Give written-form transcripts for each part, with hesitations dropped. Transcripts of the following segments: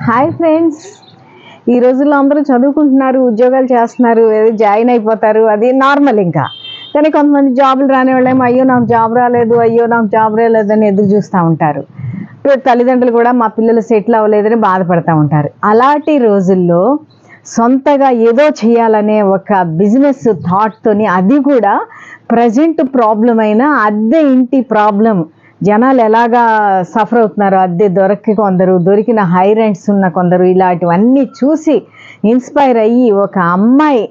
Hi friends. ఈ రోజుల్లో అందరూ చదువుకుంటున్నారు, ఉద్యోగాలు చేస్తున్నారు, ఏదో జాయిన్ అయిపోతారు, అది నార్మల్ ఇంకా. కానీ కొంతమంది జాబులు రాని వాళ్ళేమో అయ్యో నాకు జాబ్ రాలేదు, అయ్యో నాకు జాబ్ రాలేదని ఎదురు చూస్తూ ఉంటారు. తల్లిదండ్రులు కూడా మా పిల్లలు సెటిల్ అవ్వలేదని బాధపడుతూ ఉంటారు. అలాంటి రోజుల్లో సొంతగా ఏదో చేయాలనే ఒక బిజినెస్ థాట్తోని, అది కూడా ప్రజెంట్ ప్రాబ్లం అయిన అద్దె ఇంటి ప్రాబ్లం, జనాలు ఎలాగా సఫర్ అవుతున్నారో, అద్దె దొరక్క కొందరు, దొరికిన హై రెంట్స్ ఉన్న కొందరు, ఇలాంటివన్నీ చూసి ఇన్స్పైర్ అయ్యి ఒక అమ్మాయి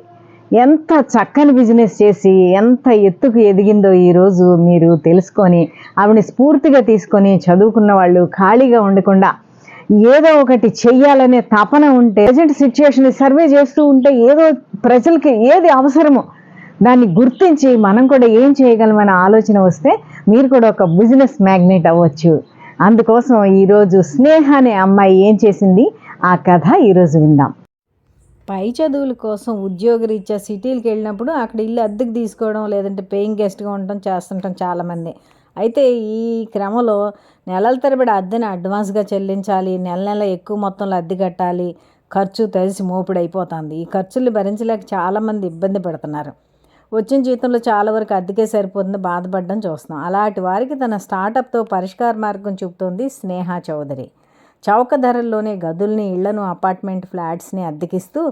ఎంత చక్కని బిజినెస్ చేసి ఎంత ఎత్తుకు ఎదిగిందో ఈరోజు మీరు తెలుసుకొని ఆవిడని స్ఫూర్తిగా తీసుకొని చదువుకున్న వాళ్ళు ఖాళీగా ఉండకుండా ఏదో ఒకటి చెయ్యాలనే తపన ఉంటే, ప్రజెంట్ సిచ్యువేషన్ సర్వే చేస్తూ ఉంటే ఏదో ప్రజలకి ఏది అవసరమో దాన్ని గుర్తించి మనం కూడా ఏం చేయగలమనే ఆలోచన వస్తే మీరు కూడా ఒక బిజినెస్ మ్యాగ్నెట్ అవ్వచ్చు. అందుకోసం ఈరోజు స్నేహ అనే అమ్మాయి ఏం చేసింది, ఆ కథ ఈరోజు విందాం. పై చదువుల కోసం ఉద్యోగరీత్యా సిటీలకు వెళ్ళినప్పుడు అక్కడ ఇల్లు అద్దెకు తీసుకోవడం, లేదంటే పేయింగ్ గెస్ట్గా ఉండటం చేస్తుంటాం చాలామంది. అయితే ఈ క్రమంలో నెలల తరబడి అద్దెను అడ్వాన్స్గా చెల్లించాలి, నెల నెల ఎక్కువ మొత్తంలో అద్దె కట్టాలి, ఖర్చు తడిసి మోపుడు అయిపోతుంది. ఈ ఖర్చులు భరించలేక చాలామంది ఇబ్బంది పడుతున్నారు. వచ్చిన జీతంలో చాలా వరకు అద్దెకే సరిపోతుంది, బాధపడడం చూస్తున్నాం. అలాంటి వారికి తన స్టార్టప్తో పరిష్కార మార్గం చూపుతోంది స్నేహ చౌదరి. చౌక ధరల్లోనే గదుల్ని, ఇళ్లను, అపార్ట్మెంట్ ఫ్లాట్స్ని అద్దెకిస్తూ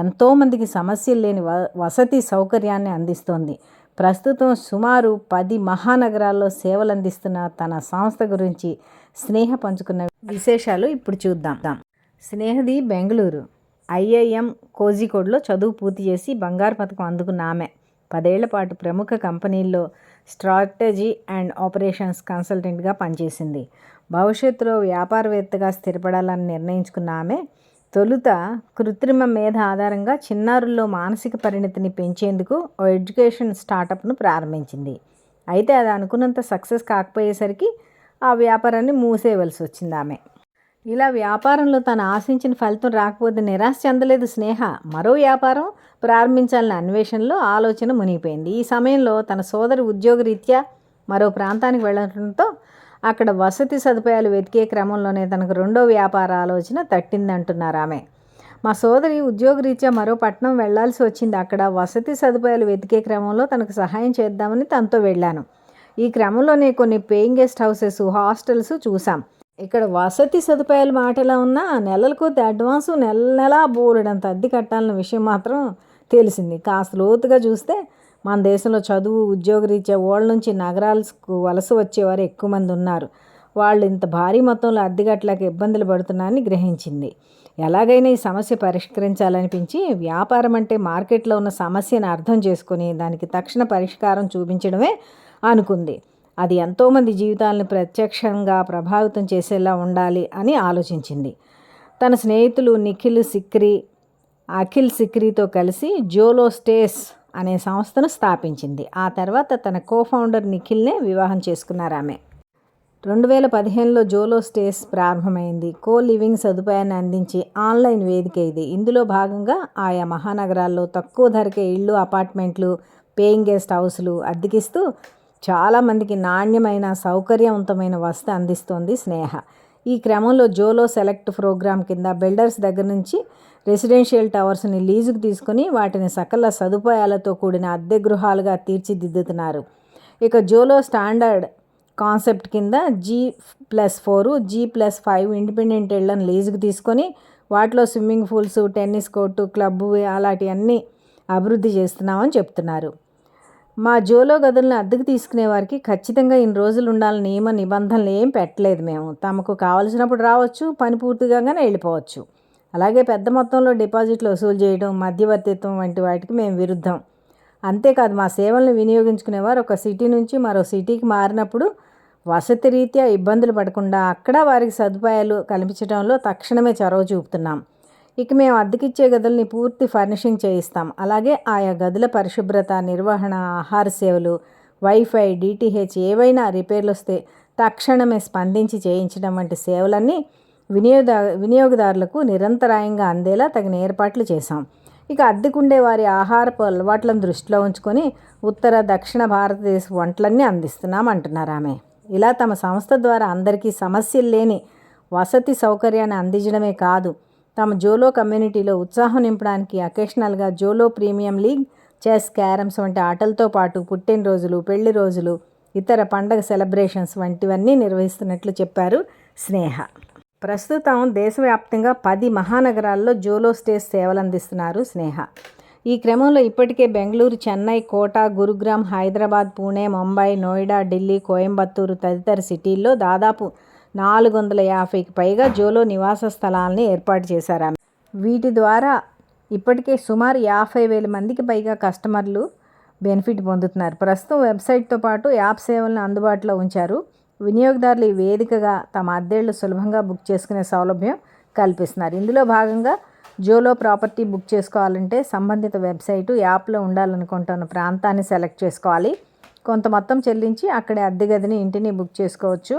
ఎంతోమందికి సమస్యలు లేని వసతి సౌకర్యాన్ని అందిస్తోంది. ప్రస్తుతం సుమారు 10 మహానగరాల్లో సేవలు అందిస్తున్న తన సంస్థ గురించి స్నేహ పంచుకున్న విశేషాలు ఇప్పుడు చూద్దాం. స్నేహది బెంగళూరు IIM కోజికోడ్లో చదువు పూర్తి చేసి బంగారు పథకం అందుకున్న ఆమె 10 ఏళ్ల పాటు ప్రముఖ కంపెనీల్లో స్ట్రాటజీ అండ్ ఆపరేషన్స్ కన్సల్టెంట్గా పనిచేసింది. భవిష్యత్తులో వ్యాపారవేత్తగా స్థిరపడాలని నిర్ణయించుకున్న ఆమె తొలుత కృత్రిమ మేధ ఆధారంగా చిన్నారుల్లో మానసిక పరిణతిని పెంచేందుకు ఓ ఎడ్యుకేషన్ స్టార్టప్ను ప్రారంభించింది. అయితే అది అనుకున్నంత సక్సెస్ కాకపోయేసరికి ఆ వ్యాపారాన్ని మూసేయవలసి వచ్చింది ఆమె. ఇలా వ్యాపారంలో తను ఆశించిన ఫలితం రాకపోతే నిరాశ చెందలేదు స్నేహ. మరో వ్యాపారం ప్రారంభించాలనే అన్వేషణలో ఆలోచన మునిగిపోయింది. ఈ సమయంలో తన సోదరి ఉద్యోగరీత్యా మరో ప్రాంతానికి వెళ్ళడంతో అక్కడ వసతి సదుపాయాలు వెతికే క్రమంలోనే తనకు రెండో వ్యాపార ఆలోచన తట్టిందంటున్నారు ఆమె. మా సోదరి ఉద్యోగరీత్యా మరో పట్టణం వెళ్లాల్సి వచ్చింది. అక్కడ వసతి సదుపాయాలు వెతికే క్రమంలో తనకు సహాయం చేద్దామని తనతో వెళ్ళాను. ఈ క్రమంలోనే కొన్ని పేయింగ్ గెస్ట్ హౌసెస్, హాస్టల్స్ చూసాం. ఇక్కడ వసతి సదుపాయాలు మాటలా ఉన్నా నెలల కొద్ది అడ్వాన్సు, నెల నెలా బోలెడంత అద్దె కట్టాలన్న విషయం మాత్రం తెలిసింది. కాస్త లోతుగా చూస్తే మన దేశంలో చదువు, ఉద్యోగరీత్యా ఊళ్ళ నుంచి నగరాలకు వలస వచ్చేవారు ఎక్కువ మంది ఉన్నారు. వాళ్ళు ఇంత భారీ మొత్తంలో అద్దె కట్టలేక ఇబ్బందులు పడుతున్నారని గ్రహించింది. ఎలాగైనా ఈ సమస్య పరిష్కరించాలనిపించి వ్యాపారం అంటే మార్కెట్లో ఉన్న సమస్యను అర్థం చేసుకొని దానికి తక్షణ పరిష్కారం చూపించడమే అనుకుంది. అది ఎంతోమంది జీవితాలను ప్రత్యక్షంగా ప్రభావితం చేసేలా ఉండాలి అని ఆలోచించింది. తన స్నేహితులు అఖిల్ సిక్రీతో కలిసి జోలో స్టేస్ అనే సంస్థను స్థాపించింది. ఆ తర్వాత తన కోఫౌండర్ నిఖిల్నే వివాహం చేసుకున్నారు ఆమె. 2015లో జోలో స్టేస్ ప్రారంభమైంది. లివింగ్ సదుపాయాన్ని అందించే ఆన్లైన్ వేదిక ఇది. ఇందులో భాగంగా ఆయా మహానగరాల్లో తక్కువ ధరకే ఇళ్ళు, అపార్ట్మెంట్లు, పేయింగ్ గెస్ట్ హౌస్లు అద్దెకిస్తూ చాలామందికి నాణ్యమైన, సౌకర్యవంతమైన వసతి అందిస్తోంది స్నేహ. ఈ క్రమంలో జోలో సెలెక్ట్ ప్రోగ్రాం కింద బిల్డర్స్ దగ్గర నుంచి రెసిడెన్షియల్ టవర్స్ని లీజుకు తీసుకుని వాటిని సకల సదుపాయాలతో కూడిన అద్దె గృహాలుగా తీర్చిదిద్దుతున్నారు. ఇక జోలో స్టాండర్డ్ కాన్సెప్ట్ కింద G+4, G+5 ఇండిపెండెంట్ ఇళ్లను లీజుకు తీసుకొని వాటిలో swimming pools, tennis court, club అలాంటివన్నీ అభివృద్ధి చేస్తున్నామని చెప్తున్నారు. మా జోలో గదులను అద్దెకు తీసుకునే వారికి ఖచ్చితంగా ఇన్ని రోజులు ఉండాలని నియమ నిబంధనలు ఏం పెట్టలేదు. మేము తమకు కావలసినప్పుడు రావచ్చు, పని పూర్తిగానే వెళ్ళిపోవచ్చు. అలాగే పెద్ద మొత్తంలో డిపాజిట్లు వసూలు చేయడం, మధ్యవర్తిత్వం వంటి వాటికి మేము విరుద్ధం. అంతేకాదు మా సేవలను వినియోగించుకునేవారు ఒక సిటీ నుంచి మరో సిటీకి మారినప్పుడు వసతి రీత్యా ఇబ్బందులు పడకుండా అక్కడ వారికి సదుపాయాలు కల్పించడంలో తక్షణమే చొరవ చూపుతున్నాం. ఇక మేము అద్దెకిచ్చే గదుల్ని పూర్తి ఫర్నిషింగ్ చేయిస్తాం. అలాగే ఆయా గదుల పరిశుభ్రత, నిర్వహణ, ఆహార సేవలు, వైఫై, DTH ఏవైనా రిపేర్లు వస్తే తక్షణమే స్పందించి చేయించడం వంటి సేవలన్నీ వినియోగదారులకు నిరంతరాయంగా అందేలా తగిన ఏర్పాట్లు చేశాం. ఇక అద్దెకుండే వారి ఆహారపు అలవాట్లను దృష్టిలో ఉంచుకొని ఉత్తర, దక్షిణ భారతదేశ వంటలన్నీ అందిస్తున్నాం అంటున్నారు ఆమె. ఇలా తమ సంస్థ ద్వారా అందరికీ సమస్యలు లేని వసతి సౌకర్యాన్ని అందించడమే కాదు, తమ జోలో కమ్యూనిటీలో ఉత్సాహం నింపడానికి అకేషనల్గా జోలో ప్రీమియం లీగ్, చెస్, క్యారమ్స్ వంటి ఆటలతో పాటు పుట్టినరోజులు, పెళ్లి రోజులు, ఇతర పండగ సెలబ్రేషన్స్ వంటివన్నీ నిర్వహిస్తున్నట్లు చెప్పారు స్నేహ. ప్రస్తుతం దేశవ్యాప్తంగా 10 మహానగరాల్లో జోలో స్టేస్ సేవలు అందిస్తున్నారు స్నేహ. ఈ క్రమంలో ఇప్పటికే బెంగళూరు, చెన్నై, కోటా, గురుగ్రామ్, హైదరాబాద్, పూణే, ముంబై, నోయిడా, ఢిల్లీ, కోయంబత్తూరు తదితర సిటీల్లో దాదాపు 450కి పైగా జోలో నివాస స్థలాలని ఏర్పాటు చేశారు. వీటి ద్వారా ఇప్పటికే సుమారు 50,000 మందికి పైగా కస్టమర్లు బెనిఫిట్ పొందుతున్నారు. ప్రస్తుతం వెబ్సైట్తో పాటు యాప్ సేవలను అందుబాటులో ఉంచారు. వినియోగదారులు ఈ వేదికగా తమ అద్దెళ్లు సులభంగా బుక్ చేసుకునే సౌలభ్యం కల్పిస్తున్నారు. ఇందులో భాగంగా జోలో ప్రాపర్టీ బుక్ చేసుకోవాలంటే సంబంధిత వెబ్సైటు, యాప్లో ఉండాలనుకుంటున్న ప్రాంతాన్ని సెలెక్ట్ చేసుకోవాలి. కొంత మొత్తం చెల్లించి అక్కడే అద్దె గదిని, ఇంటిని బుక్ చేసుకోవచ్చు.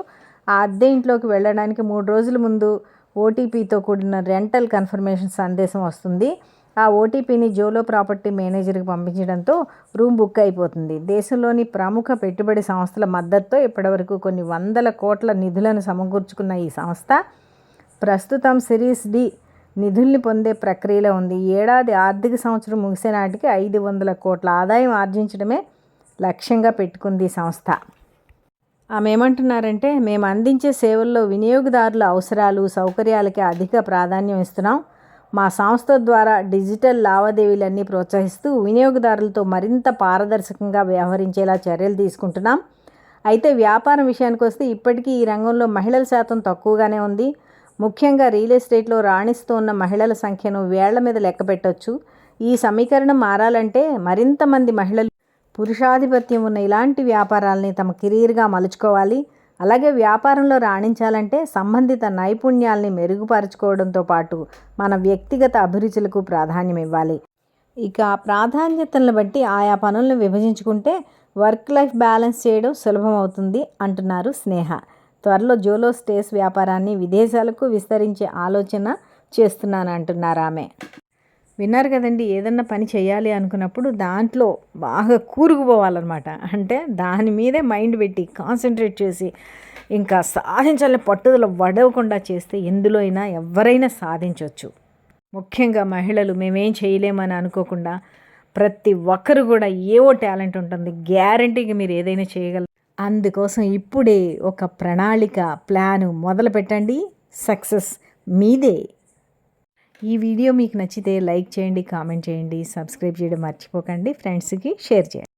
ఆ అద్దె ఇంట్లోకి వెళ్ళడానికి 3 రోజుల ముందు ఓటీపీతో కూడిన రెంటల్ కన్ఫర్మేషన్ సందేశం వస్తుంది. ఆ ఓటీపీని జోలో ప్రాపర్టీ మేనేజర్కి పంపించడంతో రూమ్ బుక్ అయిపోతుంది. దేశంలోని ప్రముఖ పెట్టుబడి సంస్థల మద్దతుతో ఇప్పటివరకు కొన్ని వందల కోట్ల నిధులను సమకూర్చుకున్న ఈ సంస్థ ప్రస్తుతం సిరీస్ డి నిధుల్ని పొందే ప్రక్రియలో ఉంది. ఈ ఏడాది ఆర్థిక సంవత్సరం ముగిసే నాటికి 500 కోట్ల ఆదాయం ఆర్జించడమే లక్ష్యంగా పెట్టుకుంది ఈ సంస్థ. ఆమె ఏమంటున్నారంటే, మేము అందించే సేవల్లో వినియోగదారుల అవసరాలు, సౌకర్యాలకి అధిక ప్రాధాన్యం ఇస్తున్నాం. మా సంస్థ ద్వారా డిజిటల్ లావాదేవీలన్నీ ప్రోత్సహిస్తూ వినియోగదారులతో మరింత పారదర్శకంగా వ్యవహరించేలా చర్యలు తీసుకుంటున్నాం. అయితే వ్యాపారం విషయానికి వస్తే ఇప్పటికీ ఈ రంగంలో మహిళల శాతం తక్కువగానే ఉంది. ముఖ్యంగా రియల్ ఎస్టేట్లో రాణిస్తూ ఉన్న మహిళల సంఖ్యను వేళ్ల మీద లెక్క పెట్టవచ్చు. ఈ సమీకరణం మారాలంటే మరింత మంది మహిళలు పురుషాధిపత్యం ఉన్న ఇలాంటి వ్యాపారాలని తమ కెరీర్గా మలుచుకోవాలి. అలాగే వ్యాపారంలో రాణించాలంటే సంబంధిత నైపుణ్యాల్ని మెరుగుపరచుకోవడంతో పాటు మన వ్యక్తిగత అభిరుచులకు ప్రాధాన్యం ఇవ్వాలి. ఇక ఆ ప్రాధాన్యతలను బట్టి ఆయా పనులను విభజించుకుంటే వర్క్ లైఫ్ బ్యాలెన్స్ చేయడం సులభం అవుతుంది అంటున్నారు స్నేహ. త్వరలో జోలో స్టేస్ వ్యాపారాన్ని విదేశాలకు విస్తరించే ఆలోచన చేస్తున్నాను అంటున్నారు ఆమె. విన్నారు కదండి, ఏదన్నా పని చేయాలి అనుకున్నప్పుడు దాంట్లో బాగా కూరుకుపోవాలన్నమాట. అంటే దాని మీదే మైండ్ పెట్టి కాన్సన్ట్రేట్ చేసి ఇంకా సాధించాలని పట్టుదల వడవకుండా చేస్తే ఎందులో అయినా ఎవరైనా సాధించవచ్చు. ముఖ్యంగా మహిళలు మేమేం చేయలేమని అనుకోకుండా ప్రతి ఒక్కరు కూడా ఏవో టాలెంట్ ఉంటుంది, గ్యారంటీగా మీరు ఏదైనా చేయగలరు. అందుకోసం ఇప్పుడే ఒక ప్రణాళిక, ప్లాను మొదలు పెట్టండి. సక్సెస్ మీదే. ఈ వీడియో మీకు నచ్చితే లైక్ చేయండి, కామెంట్ చేయండి, సబ్స్క్రైబ్ చేయడం మర్చిపోకండి, ఫ్రెండ్స్కి షేర్ చేయండి.